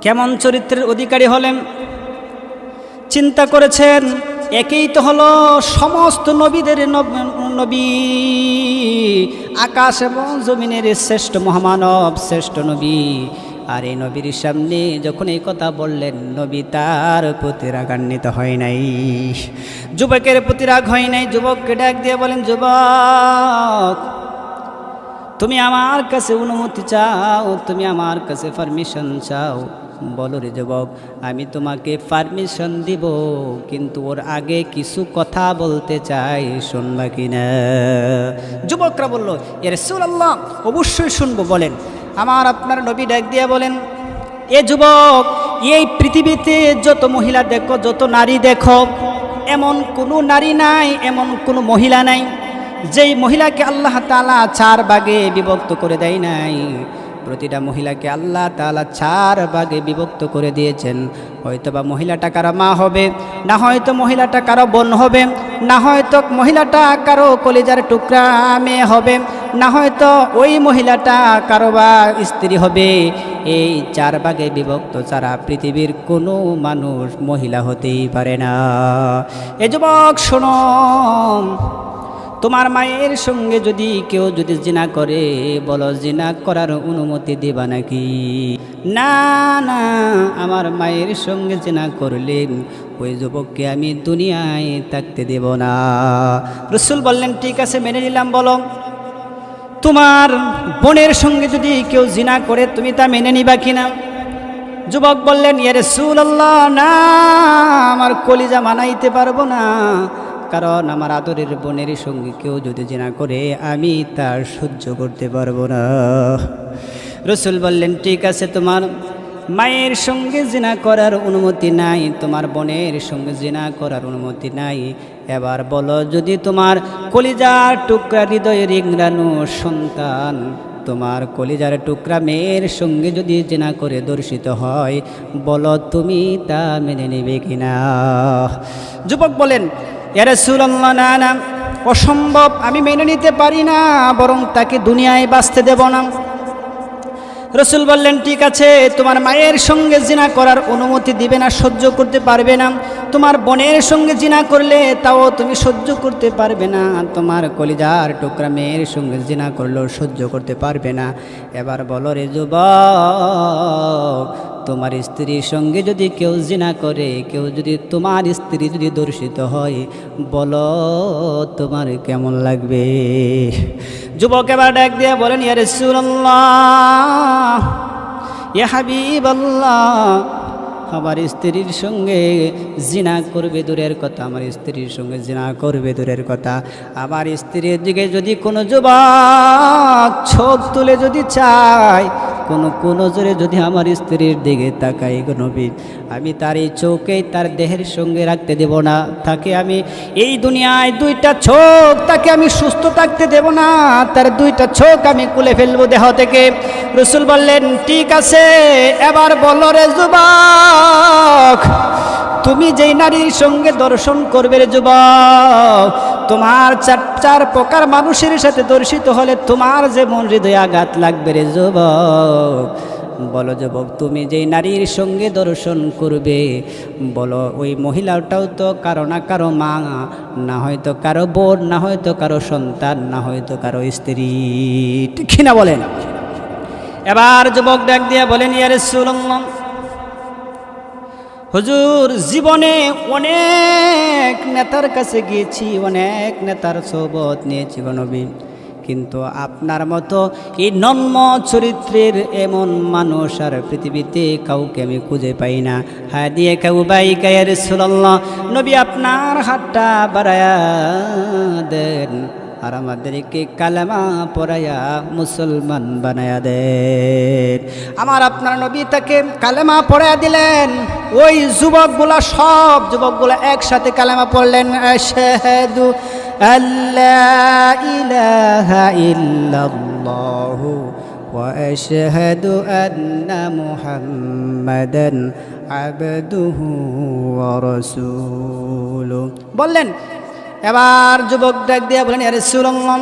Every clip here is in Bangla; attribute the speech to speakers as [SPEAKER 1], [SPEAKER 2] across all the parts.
[SPEAKER 1] কেমন চরিত্রের অধিকারী হলেন চিন্তা করেছেন? একেই তো হলো সমস্ত নবীদের নবী, আকাশ এবং জমিনের শ্রেষ্ঠ মহামানব, শ্রেষ্ঠ নবী। আর এই নবীর সামনে যখন এই কথা বললেন, নবী তার প্রতি রাগান্বিত হয় নাই, যুবকের প্রতি রাগ হয় নাই। যুবককে ডাক দিয়ে বলেন, যুবক তুমি আমার কাছে অনুমতি চাও, তুমি আমার কাছে পারমিশন চাও। বলো রে যুবক, আমি তোমাকে পারমিশন দিব, কিন্তু ওর আগে কিছু কথা বলতে চাই, শুনবা কিনা? যুবকরা বলল, ইয়া রাসূলুল্লাহ, অবশ্যই শুনবো, বলেন। আমার আপনার নবী ডাক দিয়ে বলেন, এ যুবক, এই পৃথিবীতে যত মহিলা দেখো, যত নারী দেখো, এমন কোনো নারী নাই, এমন কোনো মহিলা নাই যেই মহিলাকে আল্লাহ তাআলা 4 ভাগে বিভক্ত করে দেয় নাই। প্রতিটা মহিলাকে আল্লাহ তাআলা 4 ভাগে বিভক্ত করে দিয়েছেন। হয়তোবা মহিলাটা কারো মা হবে, না হয়তো মহিলাটা কারো বোন হবে, না হয়তো মহিলাটা কারো কলিজার টুকরা মেয়ে হবে, না হয়তো ওই মহিলাটা কারো বা স্ত্রী হবে। এই 4 ভাগে বিভক্ত ছাড়া পৃথিবীর কোনো মানুষ মহিলা হতেই পারে না। এ যুবক শোনো, তোমার মায়ের সঙ্গে যদি কেউ জিনা করে, বলো জিনা করার অনুমতি দিবা নাকি? না না, আমার মায়ের সঙ্গে জিনা করলে ওই যুবককে আমি দুনিয়ায় থাকতে দেব না। রাসূল বললেন, ঠিক আছে, মেনে নিলাম। বলো তোমার বোনের সঙ্গে যদি কেউ জিনা করে, তুমি তা মেনে নিবা কিনা? যুবক বললেন, ইয়া রাসূলুল্লাহ, না, আমার কলিজা মানাইতে পারবো না, কারণ আমার আদরের বোনের সঙ্গে কেউ যদি জিনা করে, আমি তার সহ্য করতে পারবো না। রাসূল বললেন, ঠিক আছে, তোমার মায়ের সঙ্গে জিনা করার অনুমতি নাই, তোমার বোনের সঙ্গে জিনা করার অনুমতি নাই। এবার বলো, যদি তোমার কলিজার টুকরা হৃদয়ের ইংরানু সন্তান, তোমার কলিজার টুকরা মেয়ের সঙ্গে যদি জিনা করে দর্শিত হয়, বলো তুমি তা মেনে নেবে কিনা? যুবক বলেন, ইয়া রাসূলুল্লাহ, না না, অসম্ভব, আমি মেনে নিতে পারি না, বরং তাকে দুনিয়ায় বাঁচতে দেব না। রাসূল বললেন, ঠিক আছে, তোমার মায়ের সঙ্গে জিনা করার অনুমতি দিবে না, সহ্য করতে পারবে না। তোমার বোনের সঙ্গে জিনা করলে তাও তুমি সহ্য করতে পারবে না, তোমার কলিজার টুকরা মেয়ের সঙ্গে জিনা করলেও সহ্য করতে পারবে না। এবার বলো রে যুবক, তোমার স্ত্রীর সঙ্গে যদি কেউ জিনা করে, কেউ যদি তোমার স্ত্রী যদি দর্শিত হয়, বলো তোমার কেমন লাগবে? যুবক এবার ডাক দিয়ে বলেন, ইয়া রাসূলুল্লাহ, ইয়া হাবিবাল্লাহ, আমার স্ত্রীর সঙ্গে জিনা করবে দূরের কথা, আমার স্ত্রীর সঙ্গে জিনা করবে দূরের কথা, আমার স্ত্রীর দিকে যদি কোনো যুবক চোখ তুলে যদি চায়, কোনো জোরে যদি আমার স্ত্রীর দিকে তাকাই, নবী, আমি তার এই চোখেই তার দেহের সঙ্গে রাখতে দেব না, তাকে আমি এই দুনিয়ায় 2টা চোখ তাকে আমি সুস্থ থাকতে দেব না, তার 2টা চোখ আমি খুলে ফেলবো দেহ থেকে। রাসূল বললেন, ঠিক আছে, এবার বলো রে যুবক, তুমি যেই নারীর সঙ্গে দর্শন করবে রে যুবক, তোমার 4 প্রকার মানুষের সাথে দর্শিত হলে তোমার যেমন হৃদয় আঘাত লাগবে রে যুবক, বলো যুবক, তুমি যেই নারীর সঙ্গে দর্শন করবে, বলো ওই মহিলাটাও তো কারো না কারো মা, না হয়তো কারো বোন, না হয়তো কারো সন্তান, না হয়তো কারো স্ত্রী, ঠিক না বলেন? এবার যুবক ডাক দিয়ে বলেন, ইয়া রাসূলুল্লাহ, হুজুর, জীবনে অনেক নেতার কাছে গিয়েছি, অনেক নেতার সোহবত নিয়েছি গো নবী, কিন্তু আপনার মতো এই নম্র চরিত্রের এমন মানুষ আর পৃথিবীতে কাউকে আমি খুঁজে পাই না। হায় দিয়ে কেউ বাইকা, ইয়া রাসূলুল্লাহ, নবী আপনার হাতটা বাড়ায়া দেন, আর আমাদেরকে কালেমা পড়াইয়া মুসলমান বানায়া দেন। আমার আপনার নবী তাকে কালেমা পড়াইয়া দিলেন। ওই যুবকগুলা, সব যুবকগুলা একসাথে কালেমা পড়লেন, আশহাদু আল্লা ইলাহা ইল্লাল্লাহু ওয়া আশহাদু আন্না মুহাম্মাদান আবদুহু ওয়া রাসূলুহু বললেন। এবার যুবক ডাক দিয়ে বলেন, ইয়া রাসূলুল্লাহ,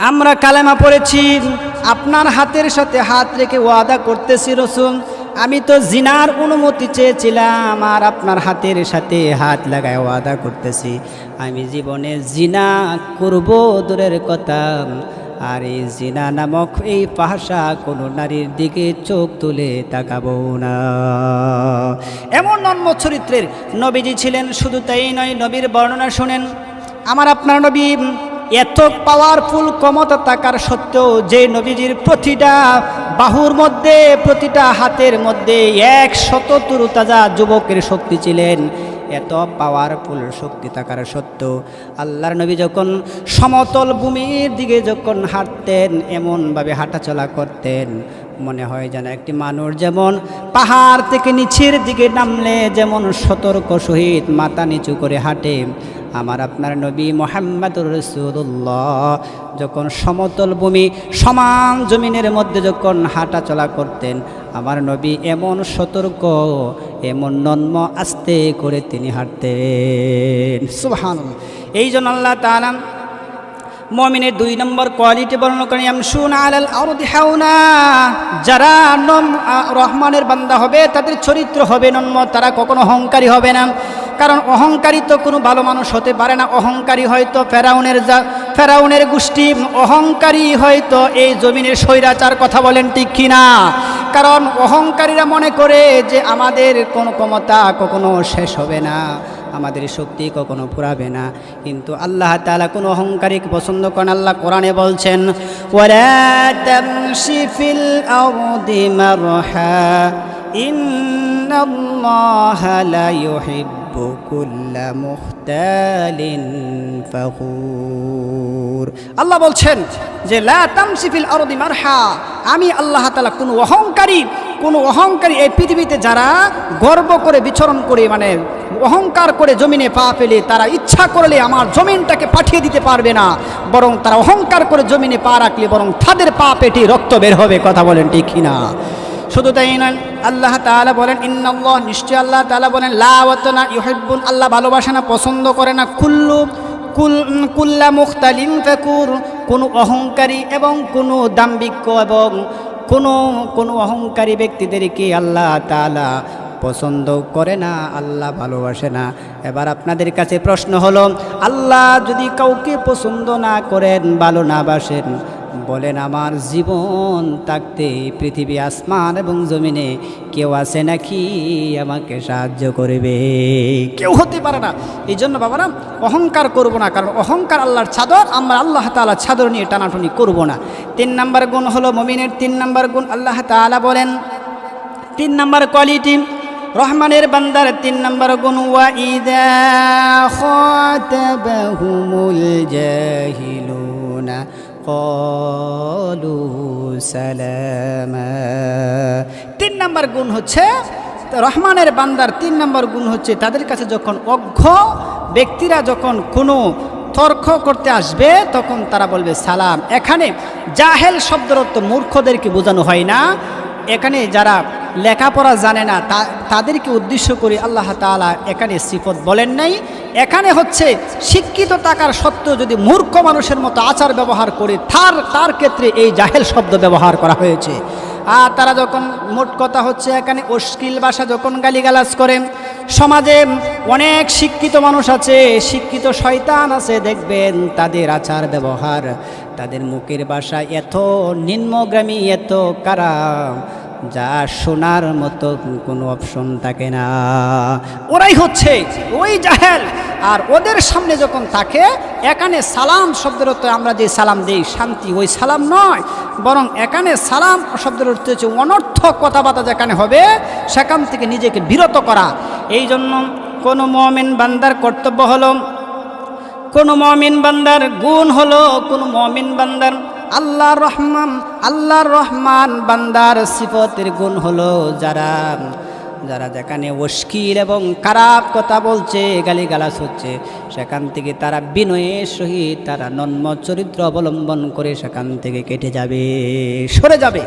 [SPEAKER 1] আমরা কালেমা পড়েছি, আপনার হাতের সাথে হাত রেখে ওয়াদা করতেছি রাসূল, আমি তো জিনার অনুমতি চেয়েছিলাম, আর আপনার হাতের সাথে হাত লাগায় ওয়াদা করতেছি আমি জীবনে জিনা করব দূরের কথা, আর এই জিনা নামক এই ফাহশা কোনো নারীর দিকে চোখ তুলে তাকাবো না। এমন নন্ম চরিত্রের নবীজি ছিলেন। শুধু তাই নয়, নবীর বর্ণনা শুনেন। আমার আপনার নবী এত পাওয়ারফুল ক্ষমতা থাকার সত্ত্বেও যে নবীজির প্রতিটা বাহুর মধ্যে, প্রতিটা হাতের মধ্যে 100 তরুতাজা যুবকের শক্তি ছিলেন, এত পাওয়ারফুল শক্তি থাকার সত্ত্বেও আল্লাহর নবী যখন সমতল ভূমির দিকে যখন হাঁটতেন, এমনভাবে হাঁটাচলা করতেন মনে হয় যেন একটি মানুষ যেমন পাহাড় থেকে নিচের দিকে নামলে যেমন সতর্ক সহিত মাথা নিচু করে হাঁটে, আমার আপনার নবী মুহাম্মদুর রাসূলুল্লাহ যখন সমতল ভূমি সমান জমিনের মধ্যে যখন হাঁটা চলা করতেন, আমার নবী এমন সতর্ক, এমন নন্ম আস্তে করে তিনি হাঁটতেন। সুবহানাল্লাহ। এই জন্য আল্লাহ তাআলা মুমিনের 2 নম্বর কোয়ালিটি বর্ণনা করেন, ইয়ামশুনা আলাল আরদি হাওনা। যারা রহমানের বান্দা হবে তাদের চরিত্র হবে নন্ম, তারা কখনো অহংকারী হবে না। কারণ অহংকারী তো কোনো ভালো মানুষ হতে পারে না। অহংকারী হয়তো ফেরাউনের গোষ্ঠী, অহংকারী হয়তো এই জমিনের স্বৈরাচার। কথা বলেন ঠিক কিনা? কারণ অহংকারীরা মনে করে যে আমাদের কোনো ক্ষমতা কখনো শেষ হবে না, আমাদের শক্তি কখনো ফুরাবে না। কিন্তু আল্লাহ তাআলা কোনো অহংকারীকে পছন্দ করেন। আল্লাহ কোরআনে বলছেন, ওয়ালা তামশি ফিল আরদি মারহা ইন্নাল্লাহা লা ইউহিব্বু কুল্লা মুখতালিন ফখুর। আল্লাহ বলছেন যে লা তামশি ফিল আরদি মারহা, আমি আল্লাহ তাআলা কোনো অহংকারী এই পৃথিবীতে যারা গর্ব করে বিচরণ করে, মানে অহংকার করে জমিনে পা ফেলে, তারা ইচ্ছা করলে আমার জমিনটাকে পাঠিয়ে দিতে পারবে না, বরং তারা অহংকার করে জমিনে পা রাখলে বরং তাদের পা পেটে রক্ত বের হবে। কথা বলেন ঠিক কিনা? শুধু তাই নয়, আল্লাহ তাআলা বলেন ইন্নাল্লাহ, নিশ্চয় আল্লাহ তাআলা বলেন লা ওয়াতানা ইউহিব্বুন, আল্লাহ ভালোবাসে না, পছন্দ করে না কুল্লা মুখতালিন ফাকুর, কোনো অহংকারী এবং কোনো দাম্ভিক এবং কোনো অহংকারী ব্যক্তিদেরকে আল্লাহ তাআলা পছন্দ করে না, আল্লাহ ভালোবাসে না। এবার আপনাদের কাছে প্রশ্ন হলো, আল্লাহ যদি কাউকে পছন্দ না করেন, ভালো না বাসেন, বলেন আমার জীবন থাকতে পৃথিবী আসমান এবং জমিনে কেউ আছে নাকি আমাকে সাহায্য করবে? কেউ হতে পারে না। এই জন্য বাবারা অহংকার করব না, কারণ অহংকার আল্লাহর চাদর, আমরা আল্লাহ তাআলার চাদর নিয়ে টানাটানি করব না। 3 নম্বর গুণ হলো মুমিনের 3 নম্বর গুণ। আল্লাহ তাআলা বলেন 3 নম্বর কোয়ালিটি রহমানের বান্দার 3 নম্বর গুণ, ওয়া ইযা খাতাবাহুমুল জাহিলুনা ক্বালু সালামা। 3 নম্বর গুণ হচ্ছে রহমানের বান্দার 3 নম্বর গুণ হচ্ছে তাদের কাছে যখন অজ্ঞ ব্যক্তিরা যখন কোনো তর্ক করতে আসবে তখন তারা বলবে সালাম। এখানে জাহেল শব্দের অর্থ মূর্খদেরকে বোঝানো হয় না, এখানে যারা লেখাপড়া জানে না তাদেরকে উদ্দেশ্য করে আল্লাহ তাআলা এখানে সিফত বলেন নাই। এখানে হচ্ছে শিক্ষিত থাকার সত্ত্বেও যদি মূর্খ মানুষের মতো আচার ব্যবহার করে তার ক্ষেত্রে এই জাহেল শব্দ ব্যবহার করা হয়েছে। আর তারা যখন, মোট কথা হচ্ছে এখানে অশ্লীল ভাষা যখন গালিগালাজ করে, সমাজে অনেক শিক্ষিত মানুষ আছে, শিক্ষিত শয়তান আছে, দেখবেন তাদের আচার ব্যবহার, তাদের মুখের ভাষা এত নিম্নগামী, এত খারাপ, যা শোনার মতো কোনো অপশন থাকে না। ওরাই হচ্ছে ওই জাহেল। আর ওদের সামনে যখন থাকে, এখানে সালাম শব্দের অর্থ আমরা যে সালাম দেই শান্তি, ওই সালাম নয়, বরং এখানে সালাম শব্দের অর্থ হচ্ছে অনর্থক কথাবার্তা যেখানে হবে সেখান থেকে নিজেকে বিরত করা। এই জন্য কোনো মুমিন বান্দার কর্তব্য হলো, কোনো মুমিন বান্দার গুণ হলো, কোনো মুমিন বান্দার আল্লাহর রহমান বান্দার সিফতের গুণ হলো যারা যেখানে অশ্লীল এবং খারাপ কথা বলছে, গালিগালাজ হচ্ছে, সেখান থেকে তারা বিনয়ের সহিত তারা নম্র চরিত্র অবলম্বন করে সেখান থেকে কেটে যাবে, সরে যাবে।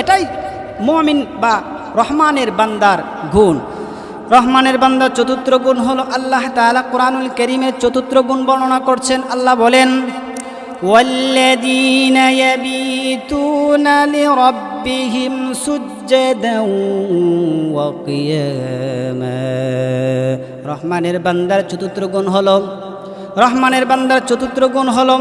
[SPEAKER 1] এটাই মুমিন বা রহমানের বান্দার গুণ। রহমানের বান্দার 4র্থ গুণ হলো, আল্লাহ তাআলা কোরআনুল কারীমের 4র্থ গুণ বর্ণনা করছেন। আল্লাহ বলেন ওয়াল্লাযীনা ইয়াবীতুনা লিরাব্বিহিম ربهم سجدا وقياما রহমানের বান্দার চতুর্থ গুণ হলো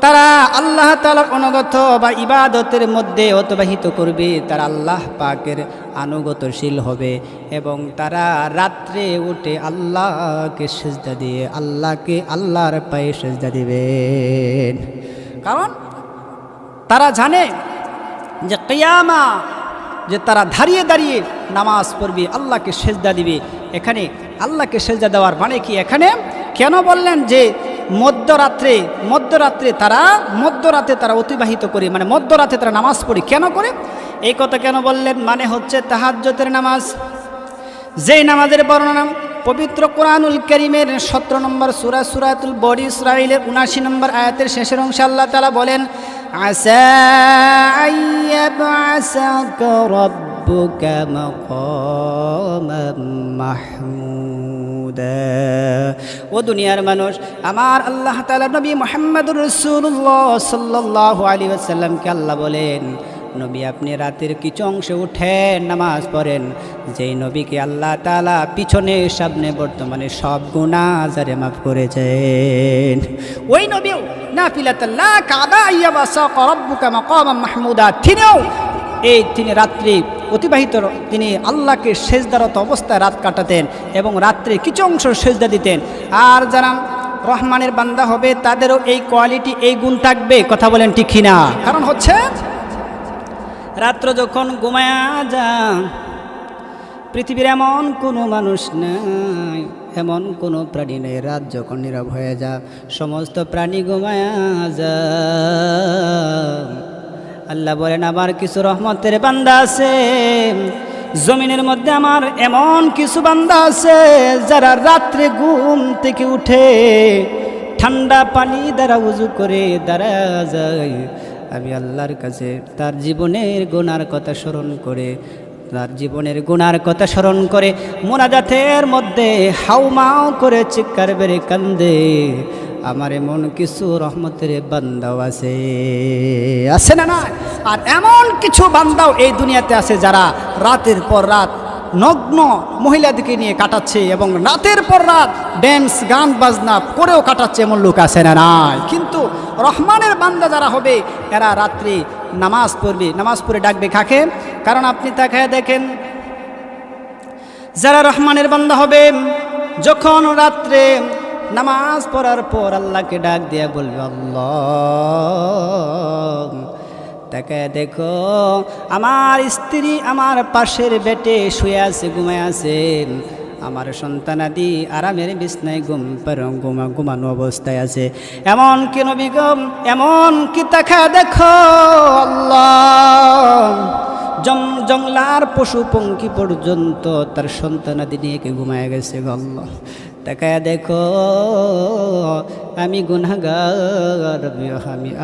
[SPEAKER 1] তারা আল্লাহ তাআলার অনুগত বা ইবাদতের মধ্যে অতিবাহিত করবে, তারা আল্লাহ পাকের আনুগত্যশীল হবে এবং তারা রাত্রে উঠে আল্লাহকে সিজদা দিয়ে আল্লাহর পায়ে সিজদা দিবেন। কারণ তারা জানে যে কিয়ামা, যে তারা দাঁড়িয়ে নামাজ পড়বে, আল্লাহকে সিজদা দিবে। এখানে আল্লাহকে সিজদা দেওয়ার মানে কি? এখানে কেন বললেন যে মধ্যরাত্রে তারা অতিবাহিত করে, মানে মধ্যরাতে তারা নামাজ পড়ে? কেন করে এই কথা কেন বললেন? মানে হচ্ছে তাহাজ্জুদের নামাজ, যেই নামাজের বর্ণনা পবিত্র কোরআনুল কারীমের 17 নম্বর সূরা সূরাতুল বনী ইসরাঈলের 79 নম্বর আয়াতের শেষের অংশে আল্লাহ তাআলা বলেন, আসা আইয়াবআসাকা রাব্বুকা মাকামান মাহমুদা। ও দুনিয়ার মানুষ, আমার আল্লাহ তাআলা নবী মুহাম্মদুর রাসূলুল্লাহ সাল্লাল্লাহু আলাইহি ওয়াসাল্লামকে আল্লাহ বলেন, নবী আপনি রাতের কিছু অংশে উঠেন, নামাজ পড়েন। যেই নবীকে আল্লাহ তাআলা পিছনে সামনে বর্তমানে সব গুনাহ যারে মাফ করেছেন, ওই নবীও নাফিলাতাল্লাহ কাদা আইয়াবাসাকা রাব্বুকা মাকামান মাহমুদা, তিনি রাত্রি অতিবাহিত, তিনি আল্লাহকে সেজদারত অবস্থায় রাত কাটাতেন এবং রাত্রে কিছু অংশ সেজদা দিতেন। আর যারা রহমানের বান্দা হবে তাদেরও এই কোয়ালিটি, এই গুণ থাকবে। কথা বলেন ঠিক কিনা? কারণ হচ্ছে রাত্র যখন ঘুমায়া যান, পৃথিবীর এমন কোনো মানুষ নাই, এমন কোনো প্রাণী নেই, রাত যখন নীরব হয়ে যায় সমস্ত প্রাণী ঘুমায়া যায়। আল্লাহ বলেন আমার কিছু রহমতের বান্দা আছে জমিনের মধ্যে, আমার এমন কিছু বান্দা আছে যারা রাত্রে ঘুম থেকে উঠে ঠান্ডা পানি দ্বারা উযু করে দাঁড়া যায়। আমি আল্লাহর কাছে তার জীবনের গুনার কথা স্মরণ করে মোনাজাতের মধ্যে হাউমাউ করে চিৎকার বেড়ে কান্দে। আমার এমন কিছু রহমতের বান্দাও আছে না না? আর এমন কিছু বান্দাও এই দুনিয়াতে আছে যারা রাতের পর রাত নগ্ন মহিলাদেরকে নিয়ে কাটাচ্ছে এবং রাতের পর রাত ড্যান্স গান বাজনা করেও কাটাচ্ছে, এমন লোক আছে না নাই? কিন্তু রহমানের বান্দা যারা হবে এরা রাত্রে নামাজ পড়ে ডাকবে কাকে? কারণ আপনি তাকায় দেখেন, যারা রহমানের বান্দা হবে যখন রাত্রে নামাজ পড়ার পর আল্লাহকে ডাক দিয়া বলবে আল্লাহ, তাকায় দেখো আমার স্ত্রী আমার পাশের বেটে শুয়ে আছে, ঘুমায় আছেন, আমার সন্তানাদি আরামের বিছনায় ঘুমানো অবস্থায় আছে। এমন কি নবী গো, এমন কি তাকায় দেখো আল্লাহ, জংলার পশু পঙ্খী পর্যন্ত তার সন্তানাদি নিয়ে ঘুমায় গেছে গো আল্লাহ। তাকায় দেখো আমি গুনাহগার,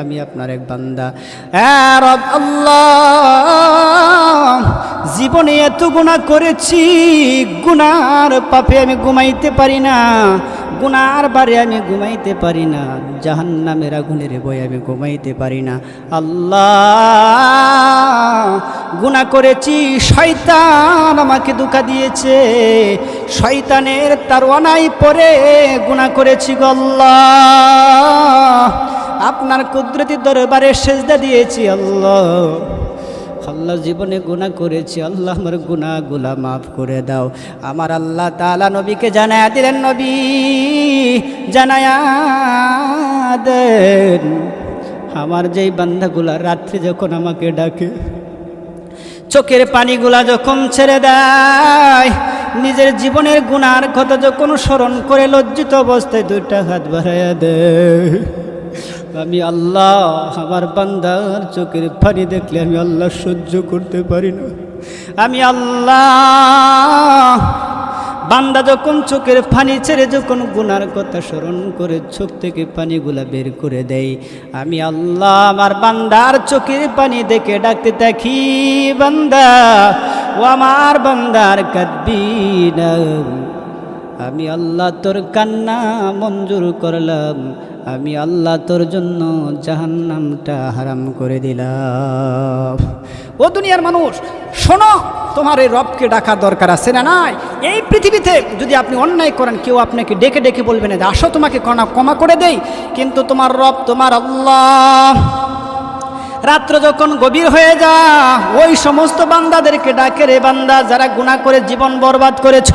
[SPEAKER 1] আমি আপনার এক বান্দা। রব আল্লাহ, জীবনে এত গুনাহ করেছি, গুনার পাপে আমি ঘুমাইতে পারি না, গুনার বারে আমি ঘুমাইতে পারি না, জাহান্নামের আগুনের ভয়ে আমি ঘুমাইতে পারি না। আল্লাহ, গুনাহ করেছি, শয়তান আমাকে ধোঁকা দিয়েছে, শয়তানের তারওয়ানায় পড়ে গুনাহ করেছি গো আল্লাহ। আপনার কুদরতি দরবারে সিজদা দিয়েছি আল্লাহ। আল্লাহ জীবনে গুনাহ করেছি, আল্লাহ আমার গুনাহগুলা মাফ করে দাও। আমার আল্লাহ তাআলা নবীকে জানায়া দিলেন, নবী জানায়া দেন আমার যেই বান্দাগুলা রাত্রে যখন আমাকে ডাকে, চোখের পানিগুলা যখন ছেড়ে দেয়, নিজের জীবনের গুনার কথা যখন স্মরণ করে লজ্জিত অবস্থায় দুইটা হাত বাড়াইয়া দেয়, আমি আল্লাহ আমার বান্দার চোখের পানি দেখলে আমি আল্লাহ সহ্য করতে পারি না। আমি আল্লাহ বান্দা যখন চোখের পানি ছেড়ে যখন গুনার কথা স্মরণ করে চোখ থেকে পানিগুলা বের করে দেয়, আমি আল্লাহ আমার বান্দার চোখের পানি দেখে ডাকতে থাকি, বান্দা ও আমার বান্দার কাঁদবি না। আমি আল্লাহ তোর কান্না মঞ্জুর করলাম, আমি আল্লাহ তোর জন্য জাহান্নামটা হারাম করে দিলাম। ও দুনিয়ার মানুষ শোনো, তোমার এই রবকে ডাকার দরকার আছে না নাই? এই পৃথিবীতে যদি আপনি অন্যায় করেন, কেউ আপনাকে ডেকে ডেকে বলবে না যে আসো তোমাকে ক্ষমা করে দেই, কিন্তু তোমার রব তোমার আল্লাহ রাত্র যখন গভীর হয়ে যা ওই সমস্ত বান্দাদেরকে ডাকে, রে বান্দা যারা গুনাহ করে জীবন বরবাদ করেছ,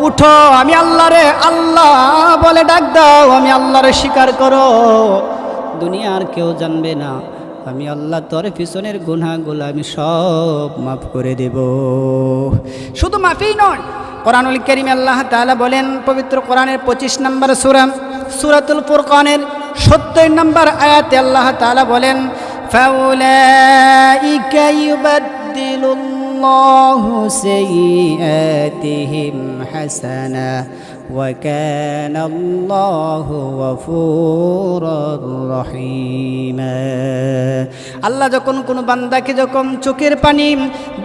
[SPEAKER 1] উঠো, আমি আল্লাহ রে আল্লাহ বলে ডাক দাও, আমি আল্লাহরে স্বীকার করো। দুনিয়ার কেউ জানবে না, আমি আল্লাহ তোর পিছনের গুনাহগুলো আমি সব মাফ করে দেব। শুধু মাফই নয়, কোরআনুল কারীমে আল্লাহ তাআলা বলেন, পবিত্র কোরআনের 25 নম্বর সূরা সূরাতুল ফুরকানের 70 নম্বর আয়াতে আল্লাহ তাআলা বলেন, ফাউলাইকা ইউবাদদিলুল্লাহু সাইয়্যাতিহিম হাসানা ওয়া কানাল্লাহু গফুরুর রহিমা। আল্লাহ যখন কোনো বান্দাকে যখন চোখের পানি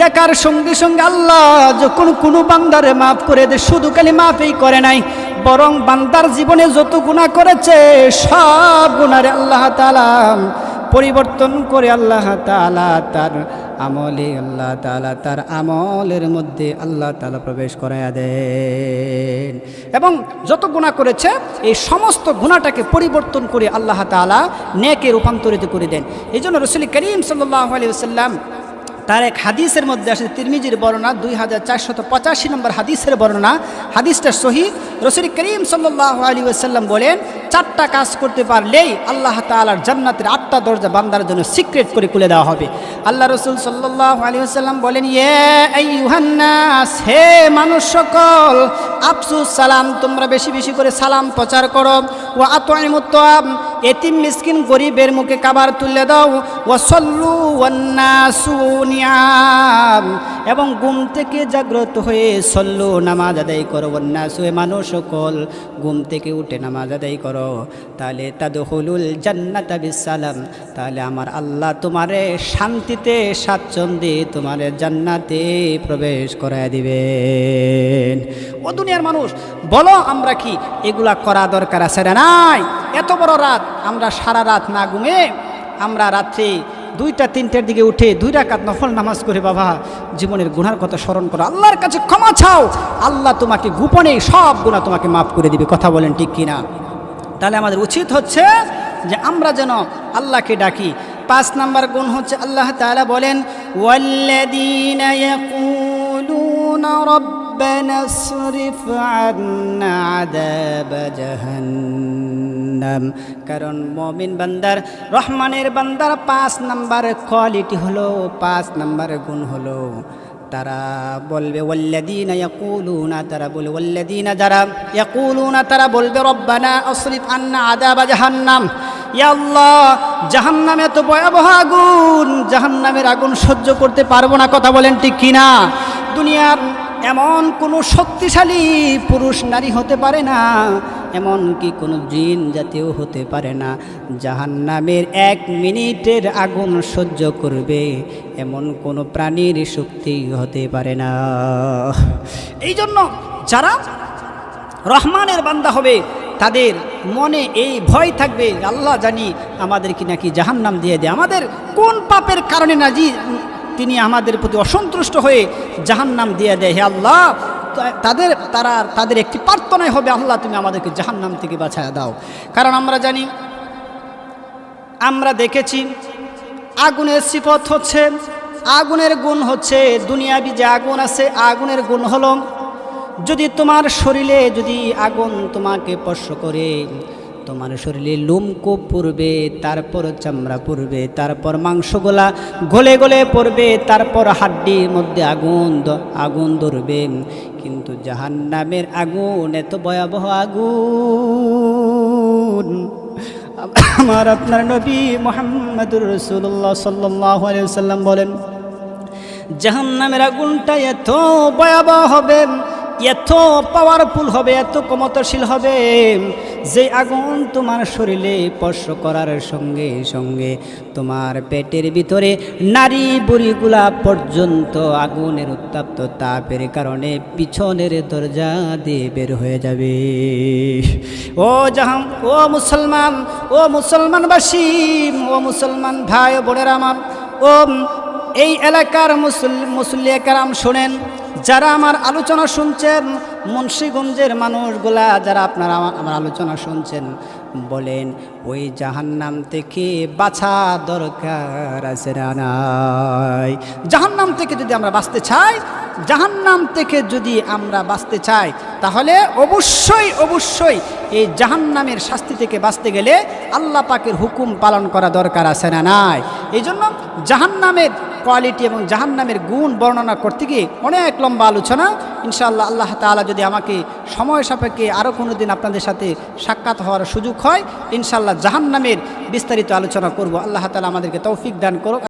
[SPEAKER 1] দেখার সঙ্গে সঙ্গে আল্লাহ যখন কোনো বান্দারে মাফ করে দেয়, শুধু খালি মাফই করে নাই, বরং বান্দার জীবনে যত গুনাহ করেছে সব গুনাহরে আল্লাহ তাআলা পরিবর্তন করে আল্লাহ তাআলা তার আমলে আল্লাহ তাআলা তার আমলের মধ্যে আল্লাহ তাআলা প্রবেশ করায়া দেন, এবং যত গুনাহ করেছে এই সমস্ত গুনাহটাকে পরিবর্তন করে আল্লাহ তাআলা নেকে রূপান্তরিত করে দেন। এই জন্য রাসূল করিম সাল্লাল্লাহু আলাইহি ওয়াসাল্লাম তার এক হাদিসের মধ্যে আসে, তিরমিজির বর্ণনা 2485 নম্বর হাদিসের বর্ণনা, হাদিসটা সহিহ। রাসূল করিম সাল্লাল্লাহু আলাইহি ওয়াসাল্লাম বলেন, 4টা কাজ করতে পারলেই আল্লাহ তাআলার জান্নাতের 8টা দরজা বান্দার জন্য সিক্রেট করে খুলে দেওয়া হবে। আল্লাহ রাসূল সাল্লাল্লাহু আলাইহি ওয়াসাল্লাম বলেন, ইয়া আইয়ুহান নাস, হে মানুষ সকল, আফসুস সালাম, তোমরা বেশি বেশি করে সালাম প্রচার করো, ওয়া আত'ইমুত তাআম, এতিম মিসকিন গরিবের মুখে খাবার তুলে দাও, ওয়া সাল্লু ওয়ান নাসু নিয়াম, এবং ঘুম থেকে জাগ্রত হয়ে সল্লু নামাজ আদায় করো, ওয়ান নাসু, মানুষ সকল ঘুম থেকে উঠে নামাজ আদায় করো, তাহলে তাদখুলুল জান্নাতা বিসালাম, তাহলে আমার আল্লাহ তোমারে শান্তিতে স্বাচ্ছন্দ্যে তোমারে জান্নাতে প্রবেশ করায় দিবেন। ও দুনিয়ার মানুষ বলো, আমরা কি এগুলা করা দরকার আছে না নাই? এত বড় রাত, আমরা সারা রাত না ঘুমে আমরা রাত্রে 2টা-3টার দিকে উঠে 2 রাকাত নফল নামাজ করে বাবা জীবনের গুনার কথা স্মরণ করো, আল্লাহর কাছে ক্ষমা চাও, আল্লাহ তোমাকে গোপনে সব গুনাহ তোমাকে মাফ করে দিবে। কথা বলেন ঠিক কিনা? তাহলে আমাদের উচিত হচ্ছে যে আমরা যেন আল্লাহকে ডাকি। 5 নম্বর গুণ হচ্ছে আল্লাহ তাআলা বলেন, ওয়াল্লাযীনা ইয়াকুলুনা রাব্বানা আসরিফ আন্না আযাব জাহান্নাম। কারণ মুমিন বান্দার, রহমানের বান্দার 5 নম্বর কোয়ালিটি হলো, 5 নম্বর গুণ হলো, তারা বলবে ওয়াল্লাযীনা ইয়াকুলুনা, তারা বলে ওয়াল্লাযীনা যারা, ইয়াকুলুনা তারা বলবে, রব্বানা আসরিফ আন্না আযাব জাহান্নাম, ইয়া আল্লাহ জাহান্নামে তো ভয়াবহ আগুন, জাহান্নামের আগুন সহ্য করতে পারবো না। কথা বলেন ঠিক কিনা? দুনিয়ার এমন কোনো শক্তিশালী পুরুষ নারী হতে পারে না, এমন কি কোনো জিন জাতীয় হতে পারে না জাহান্নামের 1 মিনিটের আগুন সহ্য করবে, এমন কোনো প্রাণীর শক্তি হতে পারে না। এই জন্য যারা রহমানের বান্দা হবে তাদের মনে এই ভয় থাকবে, আল্লাহ জানি আমাদের কি নাকি জাহান্নাম দিয়ে দেয়, আমাদের কোন পাপের কারণে না তিনি আমাদের প্রতি অসন্তুষ্ট হয়ে জাহান্নাম দিয়ে দেয়। হে আল্লাহ, তাদের একটি প্রার্থনাই হবে, আল্লাহ তুমি আমাদেরকে জাহান্নাম থেকে বাঁচায় দাও। কারণ আমরা জানি, আমরা দেখেছি আগুনের সিফত হচ্ছে, আগুনের গুণ হচ্ছে, দুনিয়াবি যে আগুন আছে আগুনের গুণ হলো, যদি তোমার শরীরে যদি আগুন তোমাকে স্পর্শ করে, তোমার শরীরে লোমকূপ পড়বে, তারপর চামড়া পড়বে, তারপর মাংসগুলা গলে গলে পড়বে, তারপর হাড্ডির মধ্যে আগুন ধরবে। কিন্তু জাহান্নামের আগুন এত ভয়াবহ আগুন, আমার আপনার নবী মুহাম্মদুর রাসূলুল্লাহ সাল্লাল্লাহু আলাইহি ওয়াসাল্লাম বলেন, জাহান্নামের আগুনটা এত ভয়াবহ হবে, এত পাওয়ারফুল হবে, এত ক্ষমতাশীল হবে, যে আগুন তোমার শরীরে স্পর্শ করার সঙ্গে সঙ্গে তোমার পেটের ভিতরে নারী বুড়িগুলা পর্যন্ত আগুনের উত্তাপ্ত তাপের কারণে পিছনের দরজা দিয়ে বের হয়ে যাবে। ও জাহান, ও মুসলমান, ও মুসলমানবাসী, ও মুসলমান ভাই বোনেরা আমার, ও এই এলাকার মুসল্লি কেরাম শোনেন, যারা আমার আলোচনা শুনছেন, মুন্সিগঞ্জের মানুষগুলা যারা আপনারা আমার আলোচনা শুনছেন, বলেন ওই জাহান্নাম থেকে বাঁচা দরকার আছে না নাই? জাহান্নাম থেকে যদি আমরা বাঁচতে চাই, জাহান্নাম থেকে যদি আমরা বাঁচতে চাই, তাহলে অবশ্যই অবশ্যই এই জাহান্নামের শাস্তি থেকে বাঁচতে গেলে আল্লাহ পাকের হুকুম পালন করা দরকার আছে না নাই? এই জন্য জাহান্নামের কোয়ালিটি এবং জাহান্নামের গুণ বর্ণনা করতে গিয়ে অনেক লম্বা আলোচনা। ইনশাআল্লাহ আল্লাহ তাআলা যদি আমাকে সময় সাপেক্ষে আরও কোনো দিন আপনাদের সাথে সাক্ষাৎ হওয়ার সুযোগ হয়, ইনশাআল্লাহ জাহান্নামের বিস্তারিত আলোচনা করব। আল্লাহ তাআলা আমাদেরকে তৌফিক দান করুক।